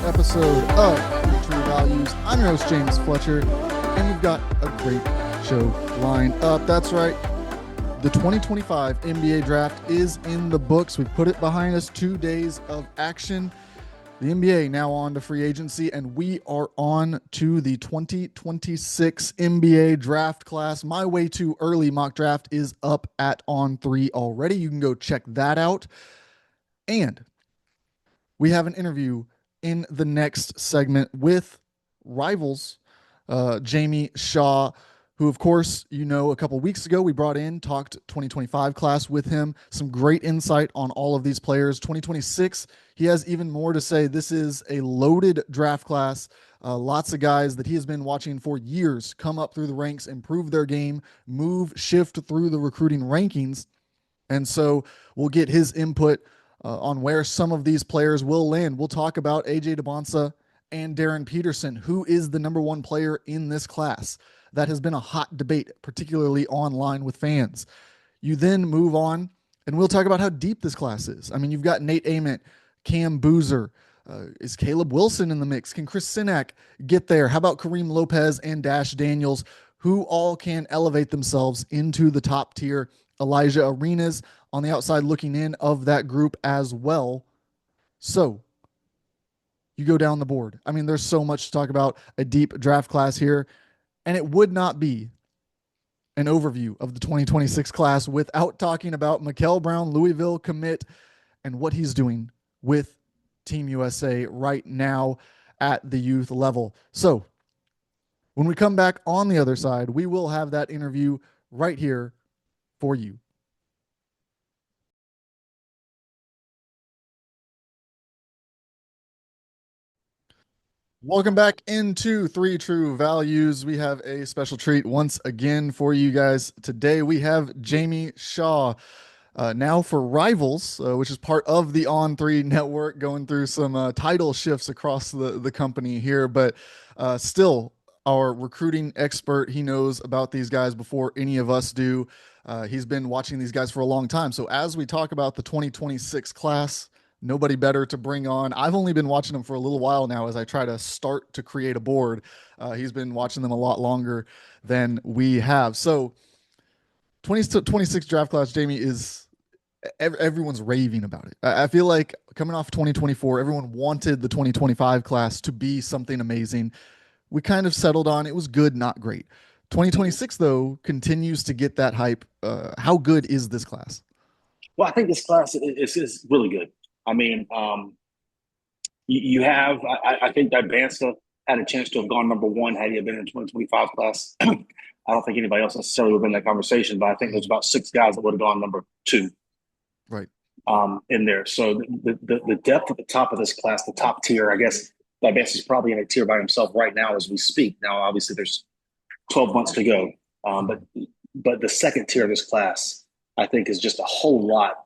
episode of True Values. I'm your host, James Fletcher, and we've got a great show lined up. That's right. The 2025 NBA draft is in the books. We've put it behind us. 2 days of action. The NBA now on to free agency, and we are on to the 2026 NBA draft class. My way too early mock draft is up at On3 already. You can go check that out. And we have an interview in the next segment with Rivals, Jamie Shaw, who, of course, you know, a couple weeks ago we brought in, talked 2025 class with him. Some great insight on all of these players. 2026, he has even more to say. This is a loaded draft class. Lots of guys that he has been watching for years come up through the ranks, improve their game, shift through the recruiting rankings. And so we'll get his input on where some of these players will land. We'll talk about Dybantsa and Darryn Peterson, who is the number one player in this class. That has been a hot debate, particularly online with fans. You then move on, and we'll talk about how deep this class is. I mean, you've got Nate Ament, Cam Boozer. Is Caleb Wilson in the mix? Can Chris Cenac get there? How about Kareem Lopez and Dash Daniels, who all can elevate themselves into the top tier? Elijah Arenas on the outside looking in of that group as well. So you go down the board. I mean, there's so much to talk about, a deep draft class here. And it would not be an overview of the 2026 class without talking about Mikel Brown, Louisville commit, and what he's doing with Team USA right now at the youth level. So when we come back on the other side, we will have that interview right here for you. Welcome back into Three True Values. We have a special treat once again for you guys. Today we have Jamie Shaw, now for Rivals, which is part of the On3 network, going through some title shifts across the company here, but still our recruiting expert. He knows about these guys before any of us do. He's been watching these guys for a long time. So as we talk about the 2026 class, nobody better to bring on. I've only been watching them for a little while now as I try to start to create a board. He's been watching them a lot longer than we have. So 2026 draft class, Jamie, is everyone's raving about it. I feel like coming off 2024, everyone wanted the 2025 class to be something amazing. We kind of settled on it was good, not great. 2026, though, continues to get that hype. How good is this class? Well, I think this class is really good. I mean, you have, I think Dybantsa had a chance to have gone number one had he been in the 2025 class. I don't think anybody else necessarily would have been in that conversation, but I think there's about six guys that would have gone number two. Right. In there. So the depth at the top of this class, the top tier, I guess Dybantsa is probably in a tier by himself right now as we speak. Now, obviously, there's 12 months to go. But the second tier of this class, I think, is just a whole lot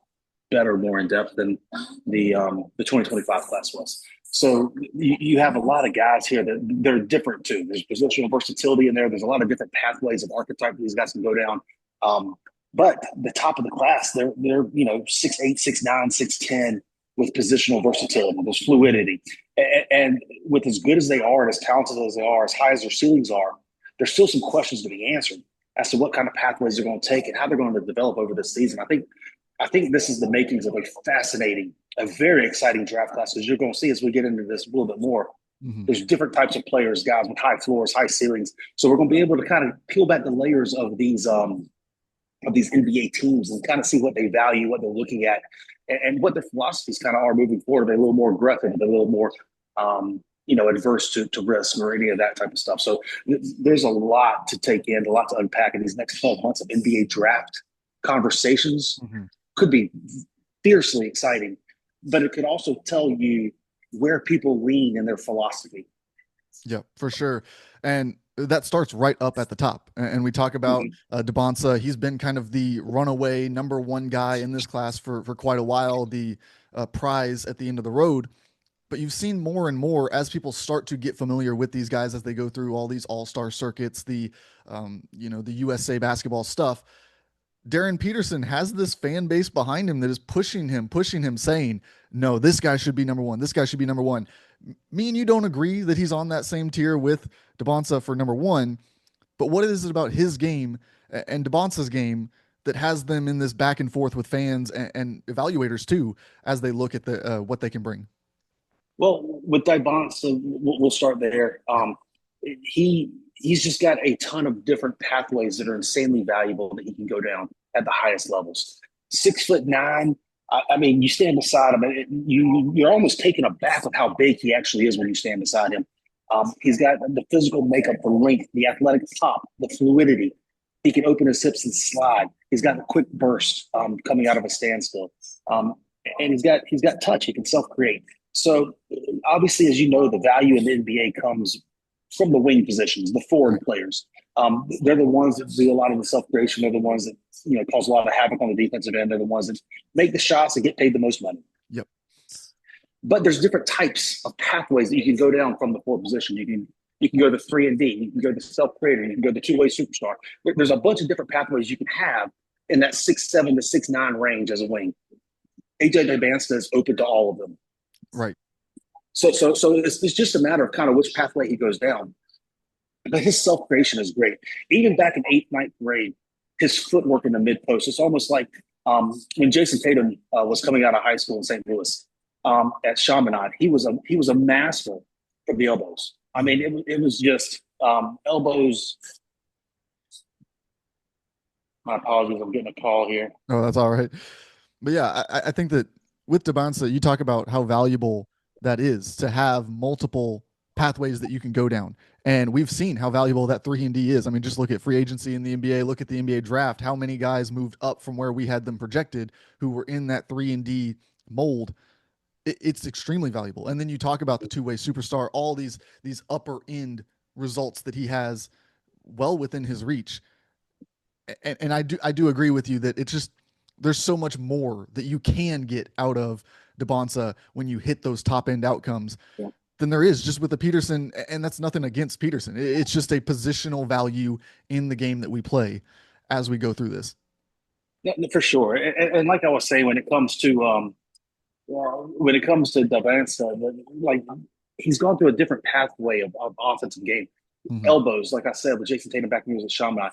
better, more in depth than the 2025 class was. So you have a lot of guys here that they're different too. There's positional versatility in there. There's a lot of different pathways of archetype these guys can go down. But the top of the class, they're 6'8", 6'9", 6'10", with positional versatility. There's fluidity, and with as good as they are, and as talented as they are, as high as their ceilings are, there's still some questions to be answered as to what kind of pathways they're going to take and how they're going to develop over this season. I think this is the makings of a fascinating, a very exciting draft class, because you're going to see as we get into this a little bit more. Mm-hmm. There's different types of players, guys with high floors, high ceilings. So we're going to be able to kind of peel back the layers of these NBA teams and kind of see what they value, what they're looking at, and what their philosophies kind of are moving forward. Are they a little more aggressive? Are they a little more adverse to risk or any of that type of stuff? So there's a lot to take in, a lot to unpack in these next 12 months of NBA draft conversations. Mm-hmm. Could be fiercely exciting, but it could also tell you where people lean in their philosophy. Yeah, for sure. And that starts right up at the top. And we talk about Dybantsa. He's been kind of the runaway number one guy in this class for quite a while, the prize at the end of the road. But you've seen more and more as people start to get familiar with these guys as they go through all these all-star circuits, the USA basketball stuff. Darryn Peterson has this fan base behind him that is pushing him, saying, no, this guy should be number one. This guy should be number one. Me and you don't agree that he's on that same tier with Dybantsa for number one, but what is it about his game and Dybantsa's game that has them in this back and forth with fans and evaluators too as they look at the what they can bring? Well, with Dybantsa, we'll start there. Yeah. He's just got a ton of different pathways that are insanely valuable that he can go down at the highest levels. 6'9". I mean, you stand beside him, and you're almost taken aback with how big he actually is when you stand beside him. He's got the physical makeup, the length, the athletic top, the fluidity. He can open his hips and slide. He's got a quick burst coming out of a standstill, and he's got touch. He can self create. So obviously, as you know, the value in the NBA comes from the wing positions, the forward players. They're the ones that do a lot of the self creation. They're the ones that cause a lot of havoc on the defensive end. They're the ones that make the shots and get paid the most money. Yep. But there's different types of pathways that you can go down from the forward position. You can go to 3 and D. You can go to self creator. You can go to two-way superstar. There's a bunch of different pathways you can have in that 6'7" to 6'9" range as a wing. AJ Dybantsa is open to all of them. Right. So it's just a matter of kind of which pathway he goes down. But his self-creation is great. Even back in 8th, 9th grade, his footwork in the mid-post, it's almost like when Jason Tatum was coming out of high school in St. Louis at Chaminade, he was a master for the elbows. I mean, it was just elbows. My apologies, I'm getting a call here. Oh, that's all right. But yeah, I think that with Dybantsa, you talk about how valuable that is to have multiple pathways that you can go down. And we've seen how valuable that 3 and D is. I mean, just look at free agency in the NBA, look at the NBA draft, how many guys moved up from where we had them projected who were in that 3 and D mold. It's extremely valuable. And then you talk about the two-way superstar, all these upper end results that he has well within his reach. And I do agree with you that it's just there's so much more that you can get out of Dybantsa when you hit those top end outcomes than there is just with the Peterson. And that's nothing against Peterson. It's just a positional value in the game that we play as we go through this. Yeah, for sure. And like I was saying, when it comes to Dybantsa, like he's gone through a different pathway of offensive game. Mm-hmm. Elbows, like I said, with Jason Tatum back when he was at Chaminade,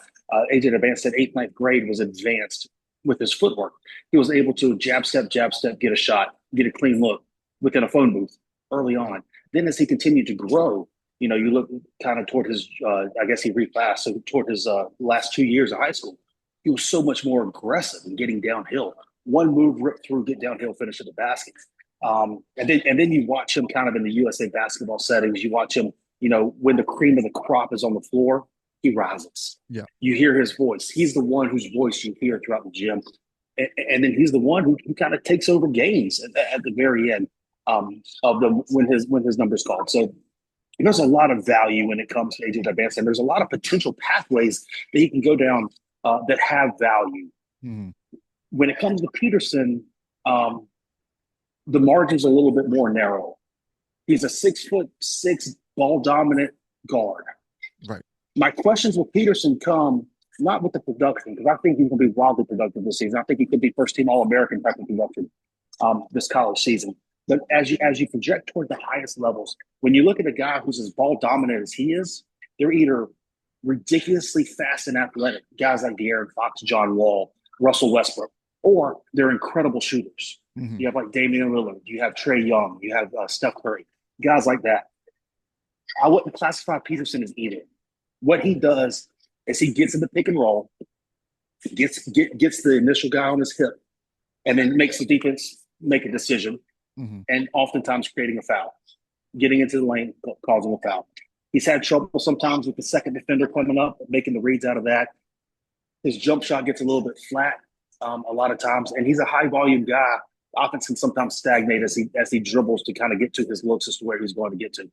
AJ Dybantsa said 8th, 9th grade was advanced with his footwork. He was able to jab step, get a shot, get a clean look within a phone booth early on. Then as he continued to grow, you look kind of toward his, I guess he reclassed, so toward his last 2 years of high school, he was so much more aggressive in getting downhill. One move, rip through, get downhill, finish at the basket. And then you watch him kind of in the USA basketball settings. You watch him, when the cream of the crop is on the floor, he rises. Yeah. You hear his voice. He's the one whose voice you hear throughout the gym. And then he's the one who kind of takes over games at the very end of when his number's called. So there's a lot of value when it comes to AJ Dybantsa, and there's a lot of potential pathways that he can go down that have value. Mm-hmm. When it comes to Peterson, the margin's a little bit more narrow. He's a 6'6" ball dominant guard. Right. My questions with Peterson come not with the production, because I think he's going to be wildly productive this season. I think he could be first team All-American type of production this college season. But as you project toward the highest levels, when you look at a guy who's as ball dominant as he is, they're either ridiculously fast and athletic, guys like Darryn Fox, John Wall, Russell Westbrook, or they're incredible shooters. Mm-hmm. You have like Damian Lillard, you have Trae Young, you have Steph Curry, guys like that. I wouldn't classify Peterson as either. What he does is he gets in the pick and roll, gets the initial guy on his hip, and then makes the defense make a decision, and oftentimes creating a foul, getting into the lane, causing a foul. He's had trouble sometimes with the second defender coming up, making the reads out of that. His jump shot gets a little bit flat a lot of times, and he's a high volume guy. Offense can sometimes stagnate as he dribbles to kind of get to his looks as to where he's going to get to.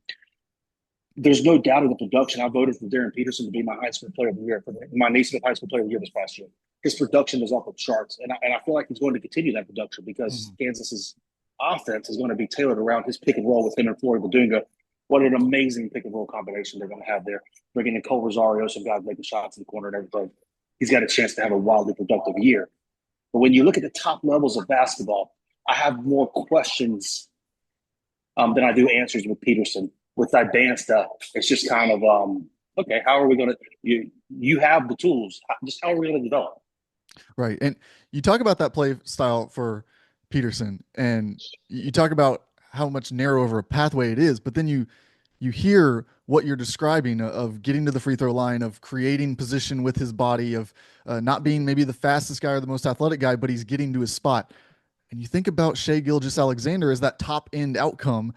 There's no doubt of the production. I voted for Darryn Peterson to be my high school player of the year, my Naismith High School Player of the Year this past year. His production is off the charts, and I feel like he's going to continue that production because Kansas's offense is going to be tailored around his pick and roll with him and Floyd Badunga. What an amazing pick and roll combination they're going to have there. Bringing in Cole Rosario, some guys making shots in the corner and everything. He's got a chance to have a wildly productive year. But when you look at the top levels of basketball, I have more questions than I do answers with Peterson. With Dybantsa, it's just kind of okay. How are we going to you have the tools? Just how are we going to develop? Right. And you talk about that play style for Peterson, and you talk about how much narrower a pathway it is, but then you hear what you're describing of getting to the free throw line, of creating position with his body, of not being maybe the fastest guy or the most athletic guy, but he's getting to his spot. And you think about Shai Gilgeous-Alexander as that top end outcome,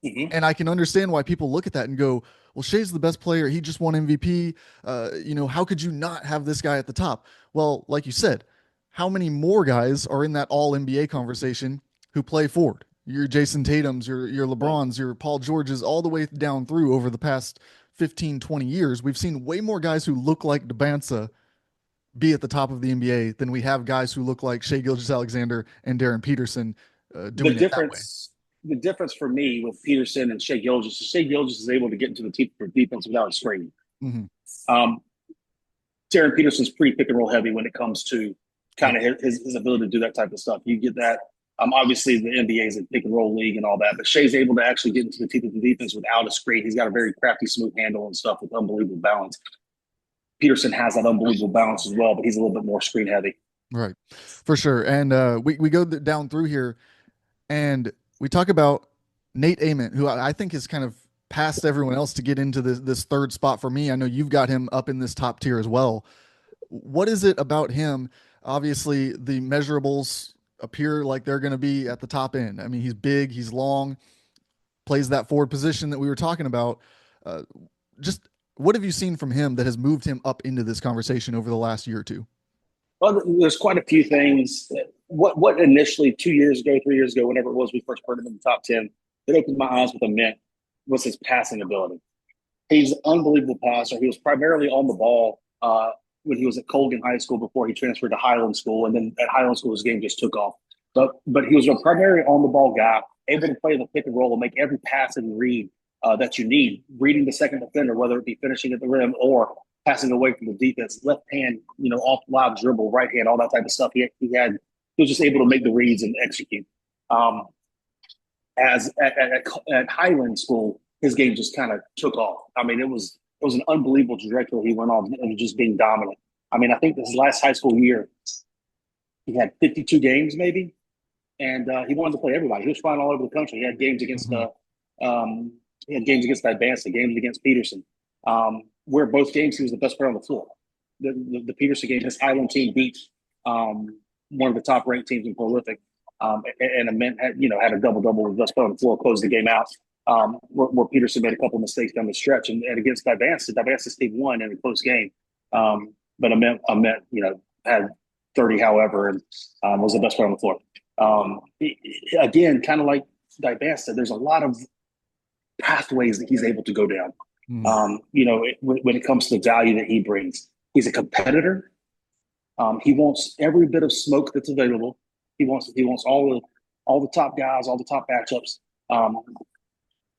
Mm-hmm. and I can understand why people look at that and go, well, Shai's the best player. He just won MVP. How could you not have this guy at the top? Well, like you said, how many more guys are in that all NBA conversation who play forward? Your Jason Tatum's, your LeBron's, your Paul George's, all the way down through over the past 15, 20 years. We've seen way more guys who look like Dybantsa be at the top of the NBA than we have guys who look like Shai Gilgeous-Alexander and Darryn Peterson The doing it that way. the difference for me with Peterson and Shai Gilgeous is able to get into the team for defense without a screen. Mm-hmm. Um, Darryn Peterson's pretty pick and roll heavy when it comes to kind Yep. of his ability to do that type of stuff. You get that. Obviously, the NBA is a pick and roll league and all that, but Shai's able to actually get into the teeth of the defense without a screen. He's got a very crafty, smooth handle and stuff with unbelievable balance. Peterson has that unbelievable balance as well, but he's a little bit more screen heavy. Right, for sure. And we go down through here, and we talk about Nate Ament, who I think is kind of past everyone else to get into this third spot for me. I know you've got him up in this top tier as well. What is it about him? Obviously, the measurables appear like they're going to be at the top end. I mean, he's big, he's long, plays that forward position that we were talking about. Uh, just what have you seen from him that has moved him up into this conversation over the last year or two? Well, there's quite a few things. What initially 2 years ago, 3 years ago, whenever it was we first put him in the top 10, it opened my eyes with Ament was his passing ability. He's an unbelievable passer. He was primarily on the ball when he was at Colgan High School before he transferred to Highland School, and then at Highland School his game just took off. But he was a primary on the ball guy, able to play the pick and roll and make every passing read that you need, reading the second defender, whether it be finishing at the rim or passing away from the defense, left hand, off live dribble, right hand, all that type of stuff. He was just able to make the reads and execute. As at Highland School, his game just kind of took off. I mean, it was an unbelievable trajectory he went on and just being dominant. I mean, I think this last high school year, he had 52 games maybe, and he wanted to play everybody. He was flying all over the country. He had games against Mm-hmm. Dybantsa, games against Peterson. Where both games he was the best player on the floor. The Peterson game, his Highland team beat one of the top ranked teams in prolific. And Ament had a double double with best player on the floor, closed the game out. Where Peterson made a couple of mistakes down the stretch, and against Dybantsa's team won in a close game. But Ament, had 30, however, and was the best player on the floor. Again, kind of like Dybantsa, there's a lot of pathways that he's able to go down. Mm-hmm. When it comes to the value that he brings, he's a competitor. He wants every bit of smoke that's available. He wants all the top guys, all the top matchups.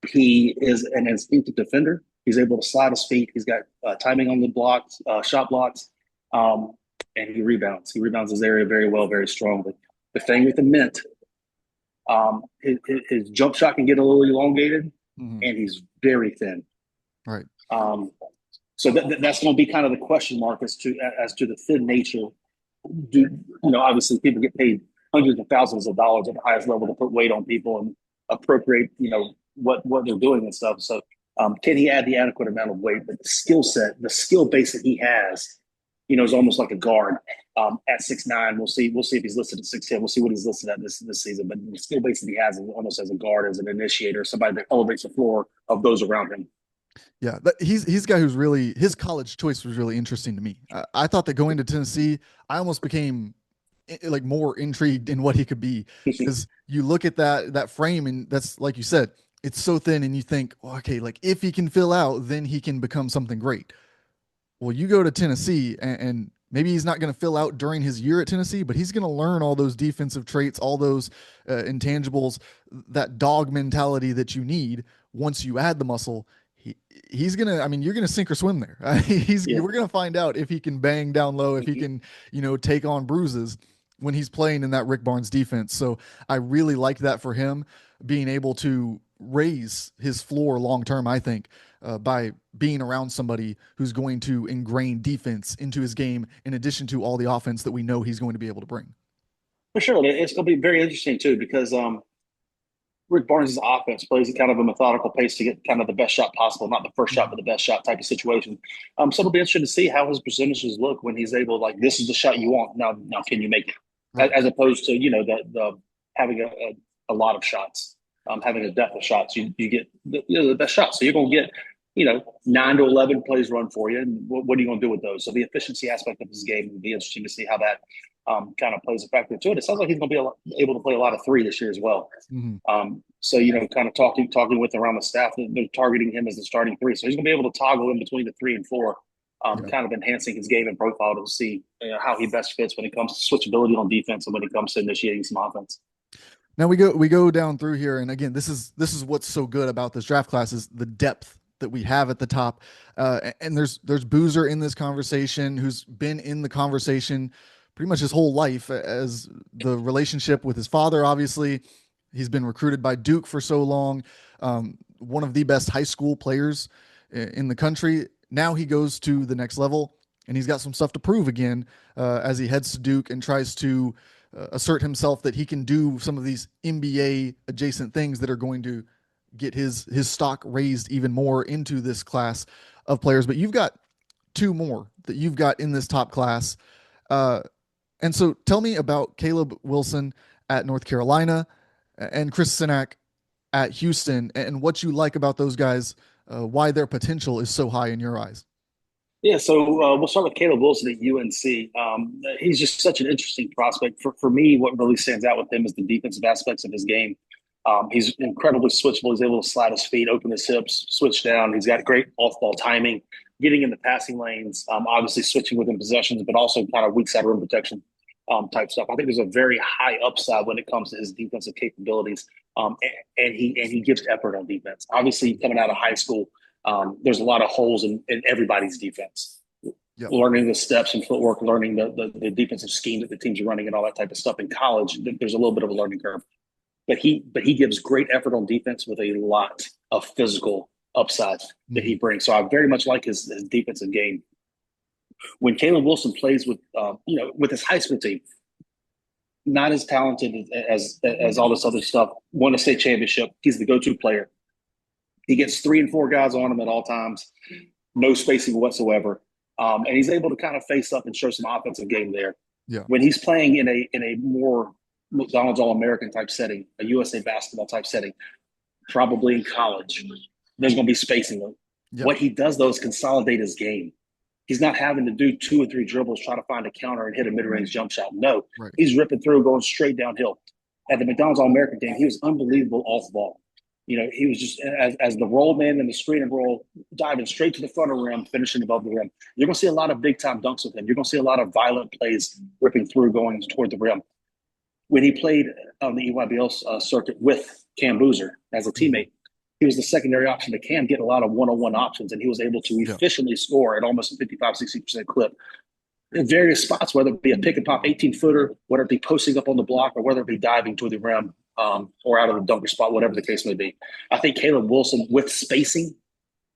He is an instinctive defender. He's able to slide his feet. He's got timing on the blocks, shot blocks, and he rebounds. He rebounds his area very well, very strongly. The thing with the Mint, his jump shot can get a little elongated, Mm-hmm. and he's very thin. Right. So that's going to be kind of the question mark as to the thin nature. Obviously people get paid hundreds of thousands of dollars at the highest level to put weight on people and appropriate, what they're doing and stuff. So can he add the adequate amount of weight? But the skill set, the skill base that he has, is almost like a guard at 6'9". We'll see if he's listed at 6'10". We'll see what he's listed at this season. But the skill base that he has is almost as a guard, as an initiator, somebody that elevates the floor of those around him. Yeah, he's a guy who's really, his college choice was really interesting to me. I thought that going to Tennessee, I almost became like more intrigued in what he could be, because you look at that frame, and that's like you said, it's so thin, and you think, well, okay, like if he can fill out, then he can become something great. Well, you go to Tennessee, and maybe he's not going to fill out during his year at Tennessee, but he's going to learn all those defensive traits, all those intangibles, that dog mentality that you need once you add the muscle. He's gonna. I mean, you're gonna sink or swim there. Yeah. We're gonna find out if he can bang down low, if he can, take on bruises when he's playing in that Rick Barnes defense. So I really liked that for him, being able to raise his floor long term, I think, by being around somebody who's going to ingrain defense into his game in addition to all the offense that we know he's going to be able to bring. For sure. It's going to be very interesting, too, because Rick Barnes' offense plays at kind of a methodical pace to get kind of the best shot possible, not the first shot, but the best shot type of situation. So it'll be interesting to see how his percentages look when he's able, like, this is the shot you want. Now can you make it? Right. As opposed to, the having a lot of shots, having a depth of shots, you get the best shots. So you're going to get, 9 to 11 plays run for you. And what are you going to do with those? So the efficiency aspect of his game will be interesting to see how that kind of plays a factor to it. It sounds like he's going to be able to play a lot of three this year as well. So, kind of talking with around the staff, they're targeting him as the starting three. So he's going to be able to toggle in between the 3 and 4, kind of enhancing his game and profile to see how he best fits when it comes to switchability on defense and when it comes to initiating some offense. Now we go down through here, and again, this is what's so good about this draft class is the depth that we have at the top. And there's Boozer in this conversation, who's been in the conversation pretty much his whole life, as the relationship with his father. Obviously, he's been recruited by Duke for so long. One of the best high school players in the country. Now he goes to the next level, and he's got some stuff to prove again as he heads to Duke and tries to assert himself that he can do some of these NBA adjacent things that are going to get his stock raised even more into this class of players. But you've got 2 more that you've got in this top class. And so tell me about Caleb Wilson at North Carolina and Chris Cenac at Houston, and what you like about those guys, why their potential is so high in your eyes. Yeah, so we'll start with Caleb Wilson at UNC. He's just such an interesting prospect. For me, what really stands out with him is the defensive aspects of his game. He's incredibly switchable. He's able to slide his feet, open his hips, switch down. He's got great off-ball timing, getting in the passing lanes, obviously switching within possessions, but also kind of weak side rim protection type stuff. I think there's a very high upside when it comes to his defensive capabilities, and he gives effort on defense. Obviously, coming out of high school, there's a lot of holes in everybody's defense. Yep. Learning the steps and footwork, learning the defensive scheme that the teams are running and all that type of stuff. In college, there's a little bit of a learning curve. But he gives great effort on defense with a lot of physical upside that he brings. So I very much like his defensive game. When Caleb Wilson plays with his high school team, not as talented as all this other stuff, won a state championship. He's the go-to player. He gets 3 and 4 guys on him at all times, no spacing whatsoever. And he's able to kind of face up and show some offensive game there. Yeah. When he's playing in a more McDonald's All-American type setting, a USA basketball type setting, probably in college, there's going to be spacing. Yep. What he does, though, is consolidate his game. He's not having to do 2 or 3 dribbles, try to find a counter and hit a mid-range jump shot. No, right. He's ripping through, going straight downhill. At the McDonald's All-American game, he was unbelievable off ball. He was just as the roll man and the screen and roll, diving straight to the front of the rim, finishing above the rim. You're going to see a lot of big-time dunks with him. You're going to see a lot of violent plays ripping through, going toward the rim. When he played on the EYBL circuit with Cam Boozer as a teammate, he was the secondary option to Cam, get a lot of one-on-one options, and he was able to efficiently score at almost a 55-60% clip in various spots, whether it be a pick-and-pop 18-footer, whether it be posting up on the block, or whether it be diving toward the rim or out of the dunker spot, whatever the case may be. I think Caleb Wilson, with spacing,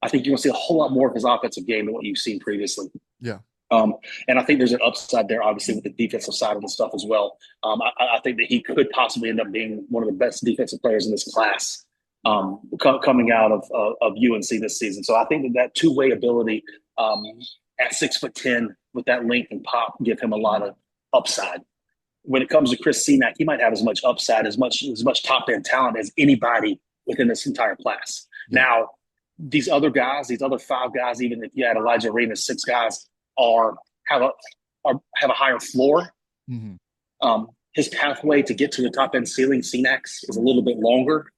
I think you're going to see a whole lot more of his offensive game than what you've seen previously. Yeah. And I think there's an upside there, obviously, with the defensive side of the stuff as well. I think that he could possibly end up being one of the best defensive players in this class coming out of UNC this season. So I think that two-way ability at 6'10" with that length and pop give him a lot of upside. When it comes to Chris Cenac, he might have as much upside, as much top-end talent as anybody within this entire class. Yeah. Now, these other guys, these other 5 guys, even if you had Elijah Reed as 6 guys, have a higher floor. Mm-hmm. His pathway to get to the top end ceiling, Cenac's, is a little bit longer.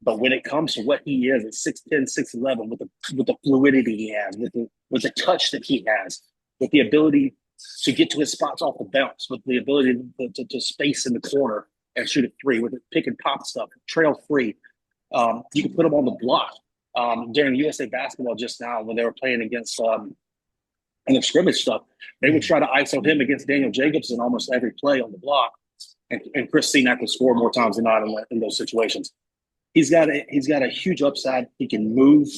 But when it comes to what he is at 6'10", 6'11", with the fluidity he has, with the touch that he has, with the ability to get to his spots off the bounce, with the ability to space in the corner and shoot a 3, with the pick and pop stuff, trail free, you can put him on the block. During USA basketball just now, when they were playing against in the scrimmage stuff, they would try to ISO him against Daniel Jacobs in almost every play on the block, and Chris Cenac would score more times than not in those situations. he's got a huge upside. He can move.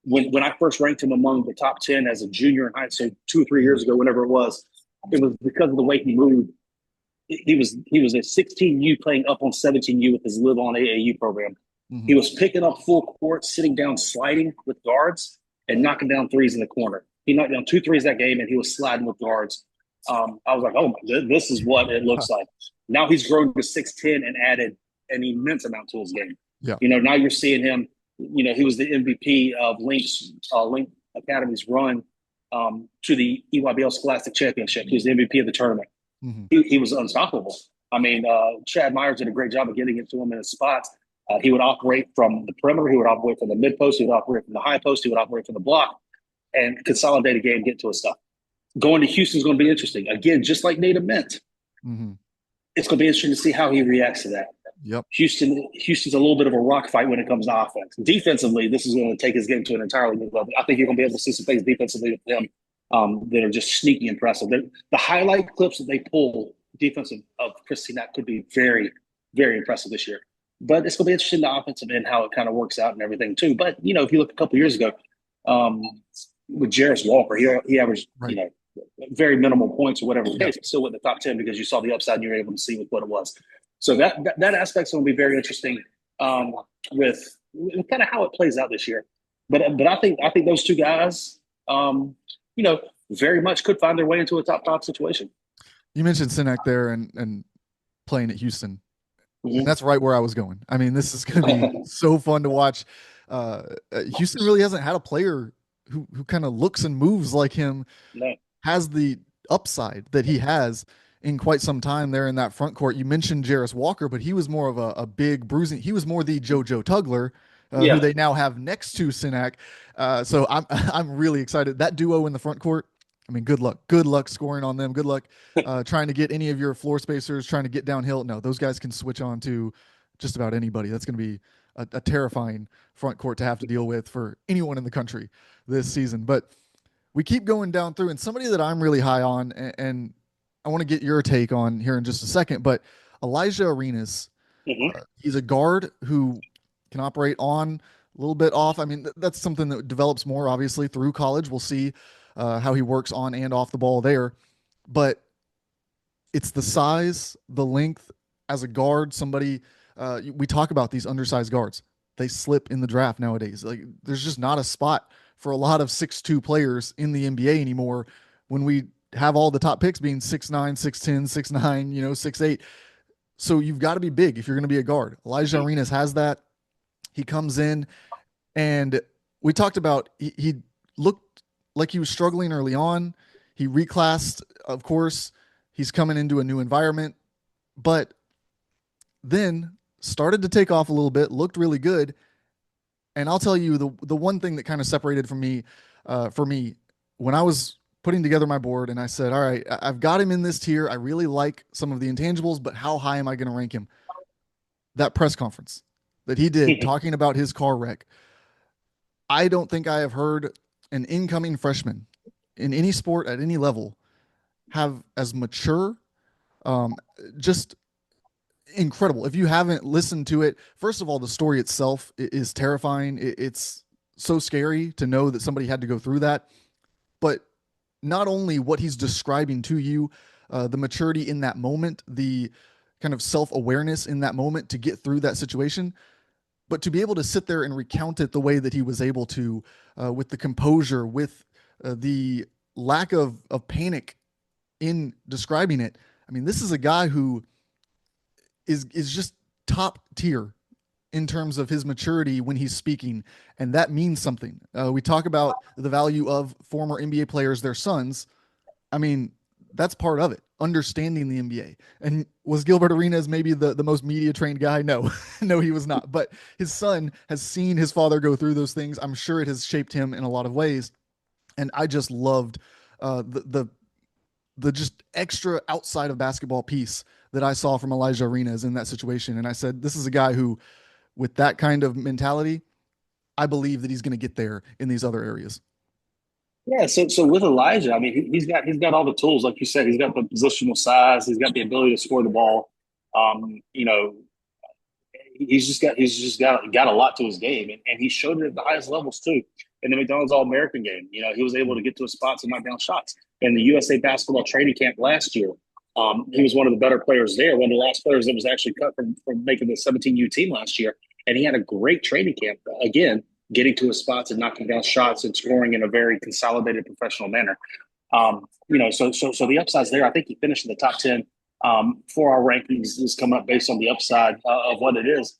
When I first ranked him among the top 10 as a junior in high school 2 or 3 years ago, whenever it was because of the way he moved. He was a 16U playing up on 17U with his Live On AAU program. Mm-hmm. He was picking up full court, sitting down, sliding with guards, and knocking down threes in the corner. He knocked down 2 threes that game, and he was sliding with guards. I was like, oh, this is what it looks like. Now he's grown to 6'10" and added an immense amount to his game. Yeah. Now you're seeing him. He was the MVP of Link Academy's run to the EYBL Scholastic Championship. He was the MVP of the tournament. Mm-hmm. He was unstoppable. I mean, Chad Myers did a great job of getting it to him in his spots. He would operate from the perimeter. He would operate from the mid post. He would operate from the high post. He would operate from the block and consolidate a game, get to his stuff. Going to Houston is going to be interesting. Again, just like Nate Ament, it's going to be interesting to see how he reacts to that. Yep. Houston's a little bit of a rock fight when it comes to offense. Defensively, this is going to take his game to an entirely new level. I think you're going to be able to see some things defensively with him that are just sneaky impressive. The highlight clips that they pull defensive of Chris Cenac could be very, very impressive this year. But it's going to be interesting the offensive end, how it kind of works out and everything too. But, if you look a couple years ago with Jarris Walker, he averaged, very minimal points or whatever the case, but still went in the top 10 because you saw the upside and you were able to see with what it was. So that aspect's going to be very interesting with kind of how it plays out this year. But I think those two guys, very much could find their way into a top 5 situation. You mentioned Cenac there and playing at Houston. Mm-hmm. And that's right where I was going. I mean, this is going to be so fun to watch. Houston really hasn't had a player who kind of looks and moves like him, has the upside that he has in quite some time there in that front court. You mentioned Jarris Walker, but he was more of a big bruising. He was more the JoJo Tugler, who they now have next to Cenac. So I'm really excited. That duo in the front court, I mean, good luck scoring on them. Good luck trying to get any of your floor spacers, trying to get downhill. No, those guys can switch on to just about anybody. That's going to be a terrifying front court to have to deal with for anyone in the country this season. But we keep going down through, and somebody that I'm really high on, and I want to get your take on here in just a second, but Alijah Arenas, he's a guard who can operate on, a little bit off. I mean, that's something that develops more, obviously, through college. We'll see how he works on and off the ball there. But it's the size, the length as a guard, somebody we talk about these undersized guards. They slip in the draft nowadays. Like, there's just not a spot for a lot of 6'2" players in the NBA anymore when we have all the top picks being 6'9", 6'10", 6'9", 6'8". So you've got to be big if you're going to be a guard. Alijah Arenas has that. He comes in, and we talked about he looked like he was struggling early on. He reclassed, of course. He's coming into a new environment, but then started to take off a little bit, looked really good. And I'll tell you the one thing that kind of separated from me, for me, when I was putting together my board and I said, all right, I've got him in this tier. I really like some of the intangibles, but how high am I going to rank him? That press conference that he did talking about his car wreck. I don't think I have heard an incoming freshman in any sport at any level have as mature, just incredible. If you haven't listened to it, first of all, the story itself is terrifying. It's so scary to know that somebody had to go through that, but not only what he's describing to you, the maturity in that moment, the kind of self-awareness in that moment to get through that situation, but to be able to sit there and recount it the way that he was able to, with the composure, with the lack of panic in describing it. I mean, this is a guy who is just top tier in terms of his maturity when he's speaking, and that means something. We talk about the value of former NBA players, their sons. I mean, that's part of it, understanding the NBA. And was Gilbert Arenas maybe the most media trained guy? No, no, he was not. But his son has seen his father go through those things. I'm sure it has shaped him in a lot of ways. And I just loved the just extra outside of basketball piece that I saw from Alijah Arenas in that situation. And I said, this is a guy who, with that kind of mentality, I believe that he's going to get there in these other areas. Yeah, so with Alijah, I mean, he's got all the tools, like you said. He's got the positional size. He's got the ability to score the ball. he's just got a lot to his game, and he showed it at the highest levels too. In the McDonald's All American game, he was able to get to his spots and knock down shots. In the USA Basketball Training Camp last year, he was one of the better players there. One of the last players that was actually cut from making the 17U team last year, and he had a great training camp. Again, getting to his spots and knocking down shots and scoring in a very consolidated professional manner. So the upside's there. I think he finished in the top 10 for our rankings is coming up based on the upside of what it is.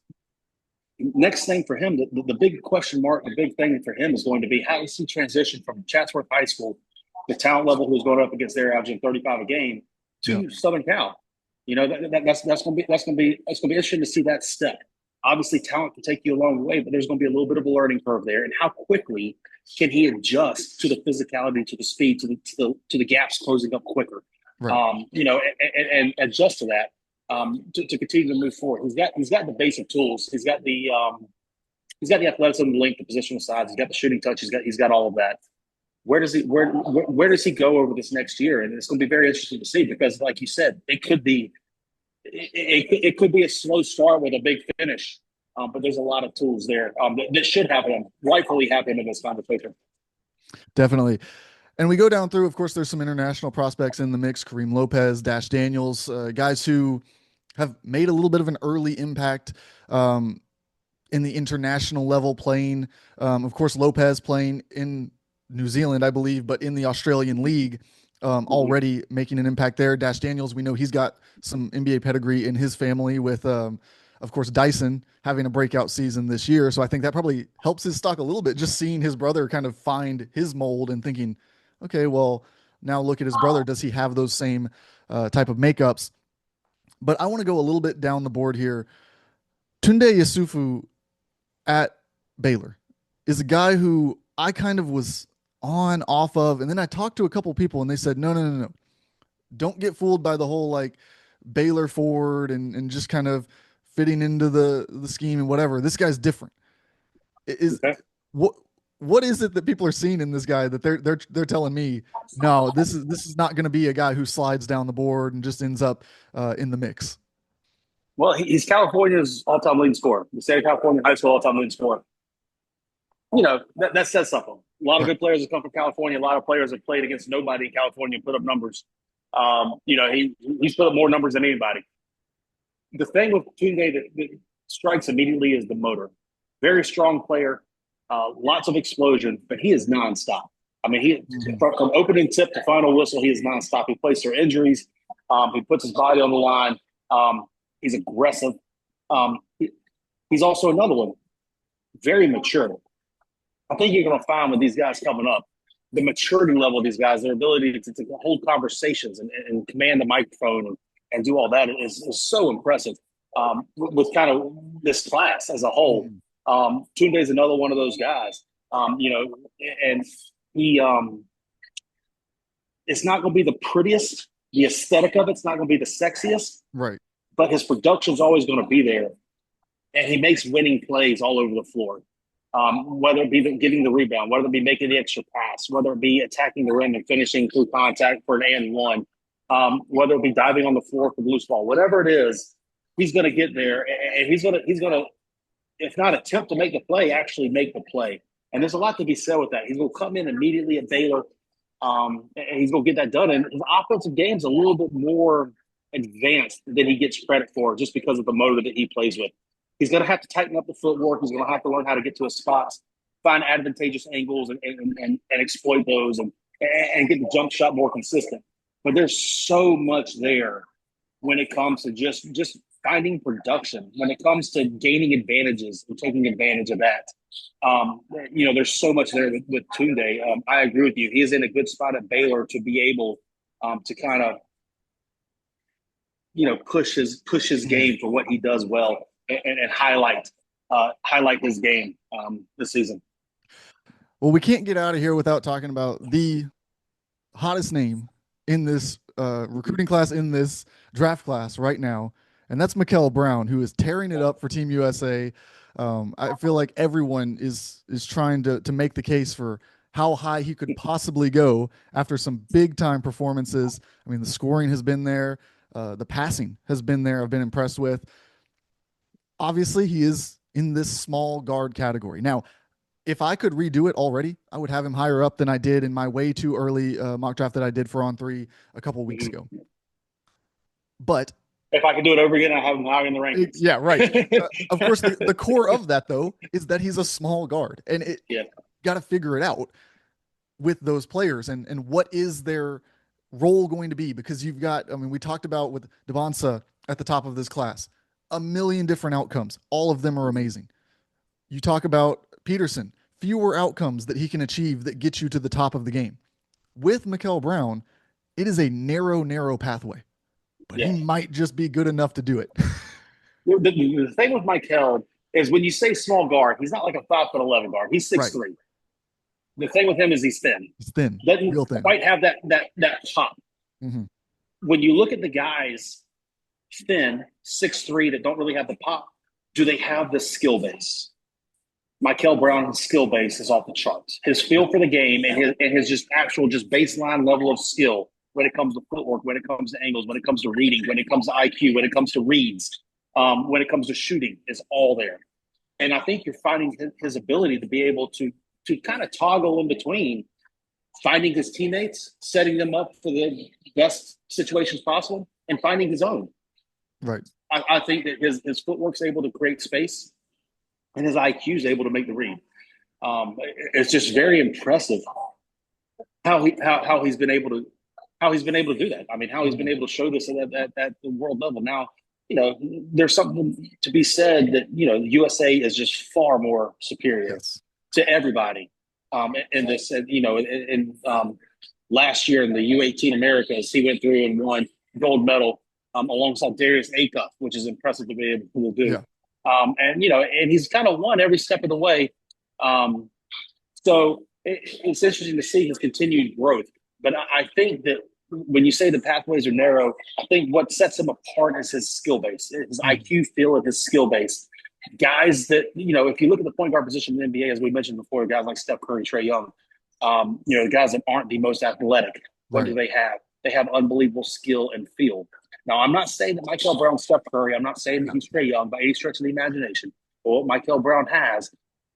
Next thing for him, the big question mark, the big thing for him is going to be how does he transition from Chatsworth High School, the talent level who's going up against their averaging 35 a game, to Southern Cal. That's going to be interesting to see that step. Obviously, talent can take you a long way, but there's going to be a little bit of a learning curve there. And how quickly can he adjust to the physicality, to the speed, to the gaps closing up quicker? Right. And adjust to that to continue to move forward. He's got the basic tools. He's got the athleticism, the length, the positional size. He's got the shooting touch. He's got all of that. Where does he go over this next year? And it's going to be very interesting to see because, like you said, it could be a slow start with a big finish, but there's a lot of tools there that should rightfully have him in this conversation. Definitely. And we go down through, of course, there's some international prospects in the mix, Kareem Lopez, Dash Daniels, guys who have made a little bit of an early impact in the international level playing. Of course, Lopez playing in New Zealand, I believe, but in the Australian League, already making an impact there. Dash Daniels, we know he's got some NBA pedigree in his family with, of course, Dyson having a breakout season this year. So I think that probably helps his stock a little bit, just seeing his brother kind of find his mold and thinking, okay, well, now look at his brother. Does he have those same type of makeups? But I want to go a little bit down the board here. Tounde Yessoufou at Baylor is a guy who I kind of was off of, and then I talked to a couple people and they said, no. Don't get fooled by the whole like Baylor forward and just kind of fitting into the scheme and whatever. This guy's different. What is it that people are seeing in this guy that they're telling me, no, this is not going to be a guy who slides down the board and just ends up in the mix? Well, he's California's all-time leading scorer. The state of California high school all-time leading scorer. That says something. A lot of good players have come from California. A lot of players have played against nobody in California and put up numbers. He's put up more numbers than anybody. The thing with Tounde that strikes immediately is the motor. Very strong player, lots of explosion, but he is nonstop. I mean, from opening tip to final whistle, he is nonstop. He plays through injuries. He puts his body on the line. He's aggressive. He's also another one, very mature. I think you're going to find with these guys coming up, the maturity level of these guys, their ability to hold conversations and command the microphone and do all that is so impressive with kind of this class as a whole. Tounde is another one of those guys, and he it's not going to be the prettiest. The aesthetic of it's not going to be the sexiest. Right. But his production's always going to be there. And he makes winning plays all over the floor. Whether it be getting the rebound, whether it be making the extra pass, whether it be attacking the rim and finishing through contact for an and one, whether it be diving on the floor for the loose ball, whatever it is, he's going to get there and he's going to, if not attempt to make the play, actually make the play. And there's a lot to be said with that. He's going to come in immediately at Baylor, and he's going to get that done. And his offensive game's a little bit more advanced than he gets credit for just because of the motor that he plays with. He's going to have to tighten up the footwork. He's going to have to learn how to get to his spots, find advantageous angles and exploit those and get the jump shot more consistent. But there's so much there when it comes to just finding production, when it comes to gaining advantages and taking advantage of that. There's so much there with Tounde. I agree with you. He is in a good spot at Baylor to be able to kind of, push his game for what he does well and highlight his game this season. Well, we can't get out of here without talking about the hottest name in this recruiting class, in this draft class right now, and that's Mikel Brown, who is tearing it up for Team USA. I feel like everyone is trying to make the case for how high he could possibly go after some big-time performances. I mean, the scoring has been there. The passing has been there. I've been impressed with. obviously he is in this small guard category. Now, if I could redo it already, I would have him higher up than I did in my way too early mock draft that I did for On Three a couple weeks ago. Mhm. But If I could do it over again, I have him higher in the rankings. yeah, right. Of course, the core of that though is that he's a small guard, and it Yeah. got to figure it out with those players and what is their role going to be, because you've got, I mean, we talked about with Dybantsa at the top of this class, a million different outcomes. All of them are amazing. You talk about Peterson, fewer outcomes that he can achieve that get you to the top of the game. With Mikel Brown, it is a narrow pathway, but he Yeah. might just be good enough to do it. The thing with Mikel is when you say small guard, he's not like a 5'11" guard. He's six Right. three. The thing with him is he's thin. He's thin, Doesn't real thin. quite have that pop. Mm-hmm. When you look at the guys thin, 6'3", that don't really have the pop, do they have the skill base? Mikel Brown's skill base is off the charts. His feel for the game and his just actual just baseline level of skill when it comes to footwork, when it comes to angles, when it comes to reading, when it comes to IQ, when it comes to reads, when it comes to shooting, is all there. And I think you're finding his ability to be able to kind of toggle in between finding his teammates, setting them up for the best situations possible, and finding his own. Right. I think that his footwork's able to create space, and his IQ is able to make the read. It's just very impressive how he's been able to do that. I mean, how he's been able to show this at the world level. Now, there's something to be said that the USA is just far more superior to everybody. In this, last year in the U18 Americas, he went through and won gold medal alongside Darius Acuff, which is impressive to be able to do. Yeah. And he's kind of won every step of the way. So it's interesting to see his continued growth. But I think that when you say the pathways are narrow, I think what sets him apart is his skill base, his IQ feel of his skill base. Guys that, if you look at the point guard position in the NBA, as we mentioned before, guys like Steph Curry, Trae Young, guys that aren't the most athletic, what do they have? They have unbelievable skill and feel. Now, I'm not saying that Mikel Brown's Steph Curry. I'm not saying that he's Trae Young by any stretch of the imagination. But what Mikel Brown has,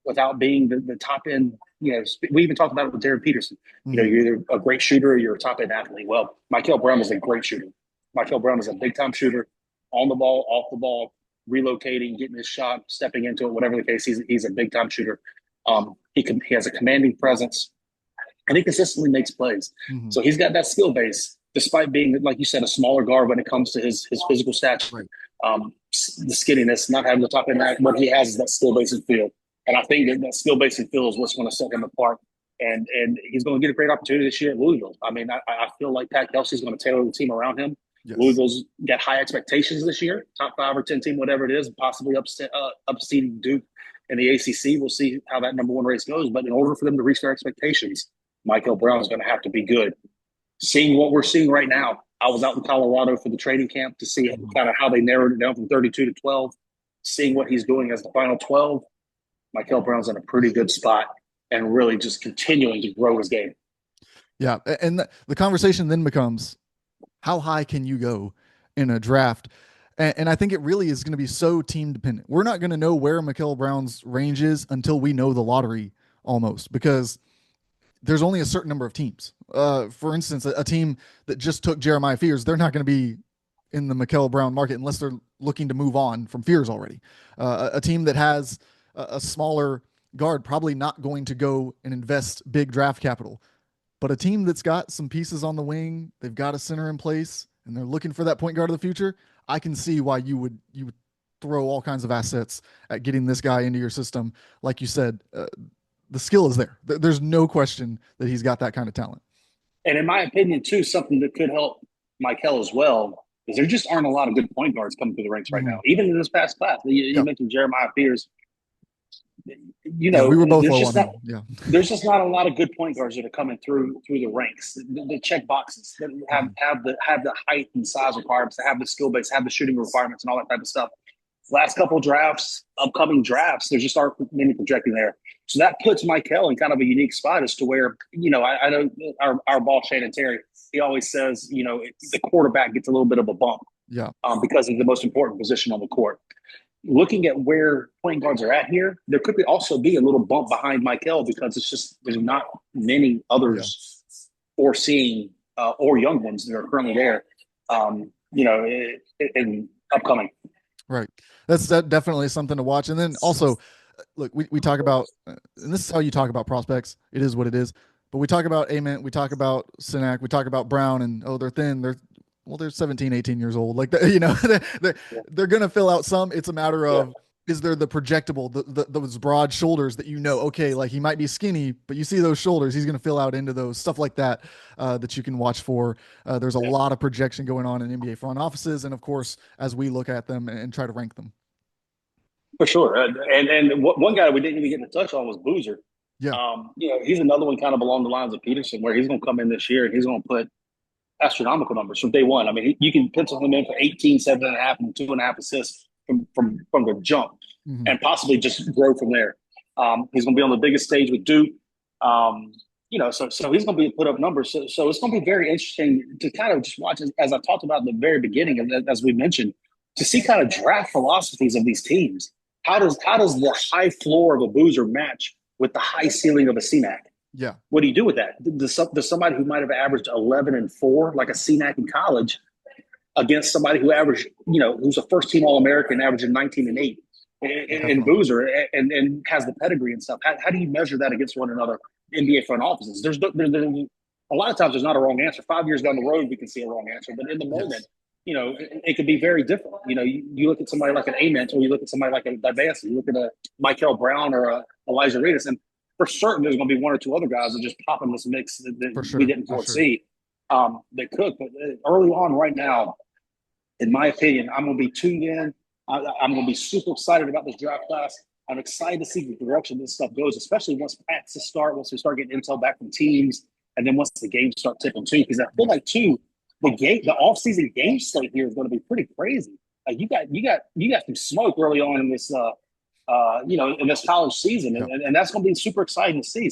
without being the top end, we even talked about it with Darryn Peterson. You're either a great shooter or you're a top end athlete. Well, Mikel Brown is a great shooter. Mikel Brown is a big time shooter, on the ball, off the ball, relocating, getting his shot, stepping into it, whatever the case. He's a big time shooter. He has a commanding presence, and he consistently makes plays. Mm-hmm. So he's got that skill base, despite being, like you said, a smaller guard when it comes to his physical stature, the skinniness, not having the top end. What he has is that skill base and feel. And I think that skill base and feel is what's going to set him apart. And he's going to get a great opportunity this year at Louisville. I mean, I feel like Pat Kelsey's going to tailor the team around him. Yes. Louisville's got high expectations this year, top 5 or 10 team, whatever it is, possibly upseeding Duke in the ACC. We'll see how that number 1 race goes. But in order for them to reach their expectations, Mikel Brown is going to have to be good. Seeing what we're seeing right now, I was out in Colorado for the training camp to see kind of how they narrowed it down from 32 to 12. Seeing what he's doing as the final 12, Mikel Brown's in a pretty good spot and really just continuing to grow his game. Yeah, and the conversation then becomes, how high can you go in a draft? And I think it really is going to be so team dependent. We're not going to know where Mikel Brown's range is until we know the lottery almost, because there's only a certain number of teams. For instance, a team that just took Jeremiah Fears, they're not going to be in the Mikel Brown market unless they're looking to move on from Fears already. A team that has a smaller guard probably not going to go and invest big draft capital. But a team that's got some pieces on the wing, they've got a center in place, and they're looking for that point guard of the future, I can see why you would throw all kinds of assets at getting this guy into your system. Like you said, the skill is there. There's no question that he's got that kind of talent. And in my opinion, too, something that could help Mikel as well is there just aren't a lot of good point guards coming through the ranks right now. Even in this past class, you mentioned Jeremiah Fears. We were both low on him. Yeah, there's just not a lot of good point guards that are coming through the ranks. The check boxes that have the height and size requirements, that have the skill base, have the shooting requirements, and all that type of stuff. Last couple drafts, upcoming drafts, there's just aren't many projecting there. So that puts Mikel in kind of a unique spot as to where, I know our ball Shannon Terry, he always says, the quarterback gets a little bit of a bump. Yeah. Because of the most important position on the court. looking at where point guards are at here, there could also be a little bump behind Mikel because it's just there's not many Yeah. others foreseeing or young ones that are currently there, in upcoming. Right. That's definitely something to watch. And then also, look, we talk about, and this is how you talk about prospects. It is what it is. But we talk about Ament, we talk about Cenac, we talk about Brown, and oh, they're thin. They're 17, 18 years old. Like, they're going to fill out some. It's a matter of, is there the projectable, those broad shoulders that okay, like he might be skinny, but you see those shoulders, he's going to fill out into those, stuff like that, that you can watch for. There's a lot of projection going on in NBA front offices. And of course, as we look at them and try to rank them. For sure. And one guy we didn't even get to touch on was Boozer. Yeah. He's another one kind of along the lines of Peterson, where he's going to come in this year and he's going to put astronomical numbers from day one. I mean, you can pencil him in for 18, 7.5, and 2.5 assists from the jump, and possibly just grow from there. He's going to be on the biggest stage with Duke. So he's going to be put up numbers. So it's going to be very interesting to kind of just watch, as I talked about in the very beginning, and as we mentioned, to see kind of draft philosophies of these teams. How does the high floor of a Boozer match with the high ceiling of a Cenac? Yeah. What do you do with that? Does somebody who might have averaged 11 and 4, like a Cenac in college, against somebody who averaged, who's a first team All-American averaging 19 and 8 in Boozer and has the pedigree and stuff? How do you measure that against one another? NBA front offices. There's a lot of times there's not a wrong answer. 5 years down the road, we can see a wrong answer, but in the moment, it could be very different. You look at somebody like an Ament, or you look at somebody like a Dybantsa, you look at a Mikel Brown or a Elijah, and for certain there's going to be one or two other guys that just pop in this mix that we didn't foresee. They could, but early on right now, in my opinion, I'm going to be tuned in. I'm going to be super excited about this draft class. I'm excited to see the direction this stuff goes, especially once practices start, once we start getting intel back from teams, and then once the games start tipping too. Because I feel like the off-season game slate here is going to be pretty crazy. Like you got some smoke early on in this, in this college season, and that's going to be super exciting to see.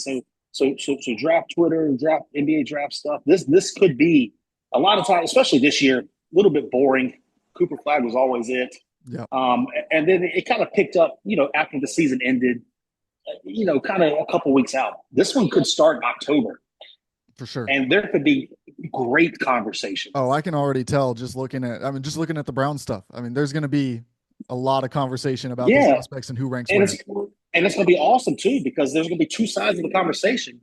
So draft Twitter, draft NBA draft stuff. This could be a lot of times, especially this year, a little bit boring. Cooper Flag was always it. Yeah. And then it kind of picked up, after the season ended, kind of a couple weeks out. This one could start in October. For sure. And there could be great conversation. Oh, I can already tell just looking at the Brown stuff. I mean, there's going to be a lot of conversation about these prospects and who ranks where. And it's going to be awesome too, because there's going to be two sides of the conversation.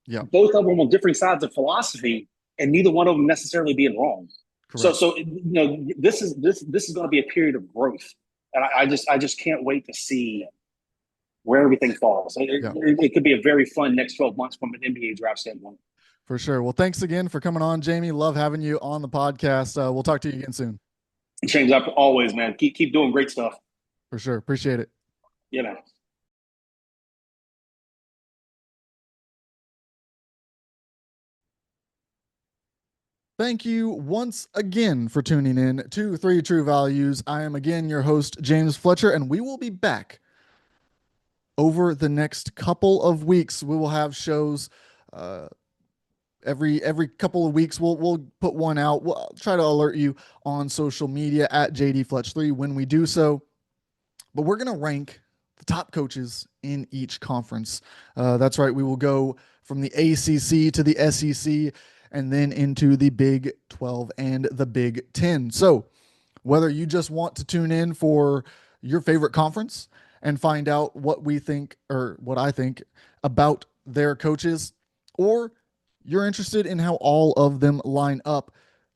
Yeah. Both of them on different sides of philosophy, and neither one of them necessarily being wrong. Correct. So this is going to be a period of growth, and I just can't wait to see where everything falls. It could be a very fun next 12 months from an NBA draft standpoint. For sure. Well, thanks again for coming on, Jamie. Love having you on the podcast. We'll talk to you again soon. James, always, man. Keep doing great stuff. For sure. Appreciate it. Yeah, man. Thank you once again for tuning in to 3 True Values. I am again your host, James Fletcher, and we will be back over the next couple of weeks. We will have shows every couple of weeks. We'll put one out. We'll try to alert you on social media at JDFletch3 when we do so. But we're going to rank the top coaches in each conference. That's right. We will go from the ACC to the SEC, and then into the Big 12 and the Big 10. So whether you just want to tune in for your favorite conference and find out what we think, or what I think about their coaches, or you're interested in how all of them line up,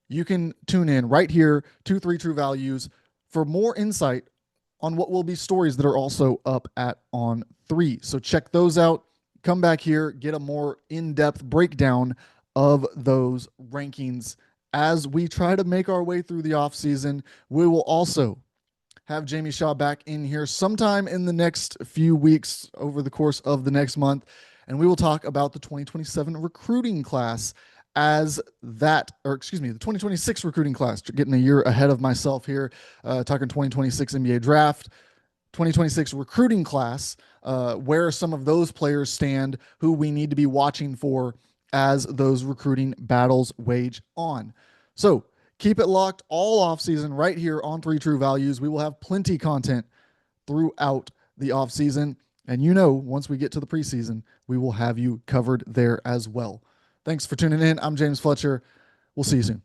you can tune in right here to 3 True Values for more insight on what will be stories that are also up at On 3. So check those out. Come back here, get a more in-depth breakdown of those rankings as we try to make our way through the offseason. We will also have Jamie Shaw back in here sometime in the next few weeks over the course of the next month, and we will talk about the 2027 recruiting class the 2026 recruiting class, getting a year ahead of myself here, talking 2026 NBA draft, 2026 recruiting class, where some of those players stand, who we need to be watching for as those recruiting battles wage on. So keep it locked all off season right here on 3 True Values. We will have plenty content throughout the offseason. And you know, once we get to the preseason, we will have you covered there as well. Thanks for tuning in. I'm James Fletcher. We'll see you soon.